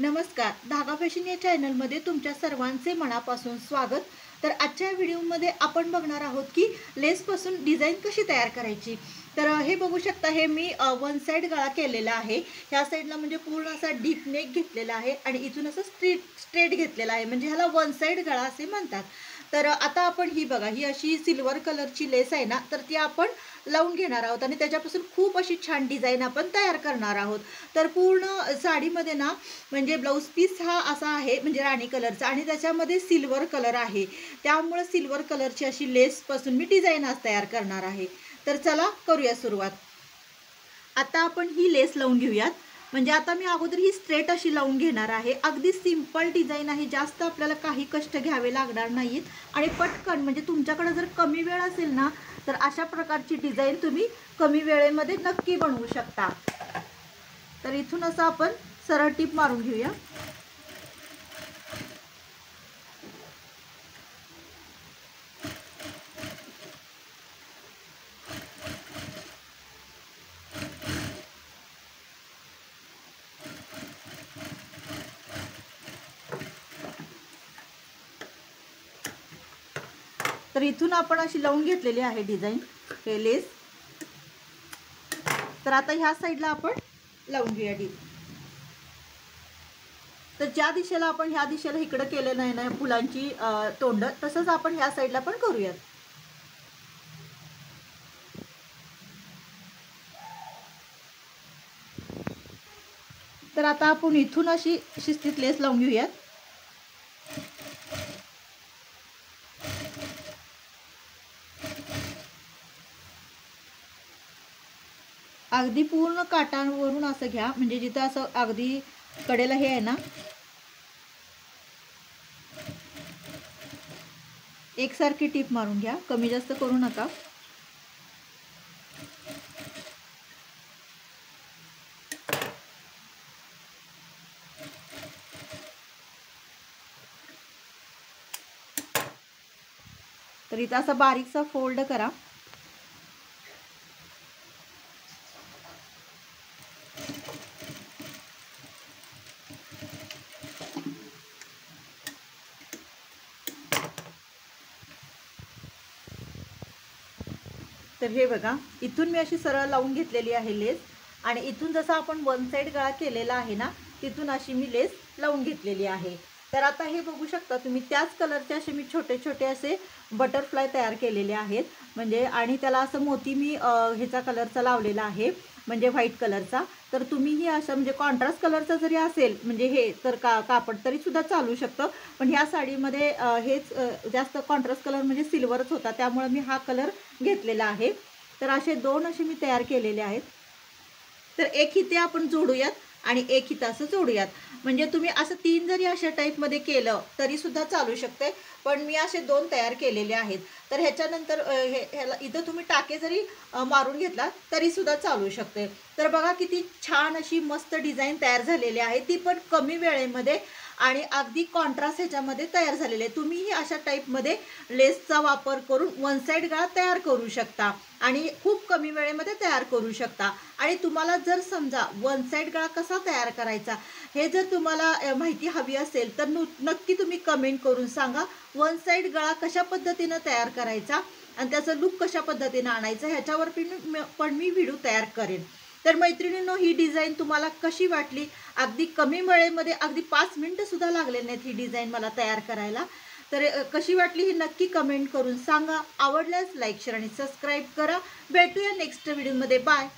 नमस्कार, धागा फॅशन या चॅनलमध्ये तुमच्या सर्वांचे मनापासून स्वागत। तर आजच्या व्हिडिओमध्ये आपण बघणार आहोत की लेसपासून डिझाईन कशी तयार करायची। तर हे बघू शकता, हे मी वन साइड गळा केलेला आहे। ह्या साइडला म्हणजे पूर्ण असा डीप नेक घेतलेला आहे आणि इथून असं स्ट्रेट घेतलेला आहे, म्हणजे ह्याला वन साइड गळा असे म्हणतात। तर आता आपण ही बघा, ही अशी सिल्वर कलरची लेस आहे ना, तर ती आपण लावून घेणार आहोत आणि त्याच्यापासून खूप अशी छान डिझाईन आपण तयार करणार आहोत। तर पूर्ण साडीमध्ये ना, म्हणजे ब्लाऊज पीस हा असा आहे, म्हणजे राणी कलरचा, आणि त्याच्यामध्ये सिल्वर कलर आहे, त्यामुळे सिल्वर कलरची अशी लेसपासून मी डिझाईन आज तयार करणार आहे। तर चला करूया सुरुवात। आता आपण ही लेस लावून घेऊयात। म्हणजे आता मी अगोदर ही स्ट्रेट अशी लावून घेणार आहे। अगदी सिंपल डिझाईन आहे, जास्त आपल्याला काही कष्ट घ्यावे लागणार नाहीत आणि पटकन, म्हणजे तुमच्याकडे जर कमी वेळ असेल ना, तर अशा प्रकारची डिझाईन तुम्ही कमी वेळेमध्ये नक्की बनवू शकता। तर इथून असं आपण सरळ टिप मारून घेऊया। तर इथून आपण अशी लावून घेतलेली आहे डिझाईन, हे लेस। तर आता ह्या साईडला आपण लावून घेऊया डी। तर ज्या दिशेला आपण ह्या दिशेला इकडे केलेलं नाही ना फुलांची तोंड, तसंच आपण ह्या साईडला पण करूयात। तर आता आपण इथून अशी शिस्तीत लेस लावून घेऊयात। अगदी पूर्ण काठावरून असं घ्या, म्हणजे जिथं असं अगदी कडेला हे आहे ना, एकसारखी टीप मारून घ्या, कमी जास्त करू नका। तर इथं असा बारीकसा फोल्ड करा। तर हे बघा, इथून मी अशी सरळ लावून घेतलेली आहे लेस, आणि इथून जसं आपण वन साइड गळा केलेला आहे ना, तिथून अशी मी लेस लावून घेतलेली आहे। तर आता हे बघू शकता तुम्ही, त्याच कलरचे असे मी छोटे छोटे असे बटरफ्लाय तयार केलेले आहेत, म्हणजे, आणि त्याला असं मोती मी ह्याचा कलरचा लावलेला आहे, म्हणजे व्हाईट कलरचा। तर तुम्हीही असं, म्हणजे कॉन्ट्रास्ट कलरचा जरी असेल, म्हणजे हे तर कापड तरी सुद्धा चालू शकतं, पण ह्या साडीमध्ये हेच जास्त कॉन्ट्रास्ट कलर म्हणजे सिल्वरच होता, त्यामुळे मी हा कलर घेतलेला आहे। तर असे दोन असे मी तयार केलेले आहेत। तर एक इथे आपण जोडूयात आणि एक इथं असं जोडूयात, म्हणजे तुम्ही असं तीन जरी अशा टाईपमध्ये केलं तरी सुद्धा चालू शकते, पण मी असे दोन तयार केलेले आहेत। तर ह्याच्यानंतर ह्याला इथं तुम्ही टाके जरी मारून घेतला तरी सुद्धा चालू शकते। तर बघा किती छान अशी मस्त डिझाईन तयार झालेली आहे, ती पण कमी वेळेमध्ये आणि अगदी कॉन्ट्रास्ट ह्याच्यामध्ये तयार झालेले आहे। तुम्हीही अशा टाईपमध्ये लेसचा वापर करून वन साइड गळा तयार करू शकता आणि खूप कमी वेळेमध्ये तयार करू शकता। आणि तुम्हाला जर समजा वन साइड गळा कसा तयार करायचा हे जर तुम्हाला माहिती हवी असेल, तर नक्की तुम्ही कमेंट करून सांगा, वन साइड गळा कशा पद्धतीनं तयार करायचा आणि त्याचं लुक कशा पद्धतीनं आणायचं, ह्याच्यावर पण मी व्हिडिओ तयार करेन। तर मैत्रिणींनो, ही डिझाईन तुम्हाला कशी वाटली? अगदी कमी वेळेमध्ये, अगदी 5 मिनिटं सुद्धा लागले नाहीत ही डिझाईन मला तयार करायला। तर कशी वाटली ही नक्की कमेंट करून सांगा। आवडल्यास लाईक, शेअर आणि सबस्क्राईब करा। भेटूया नेक्स्ट व्हिडिओमध्ये। बाय।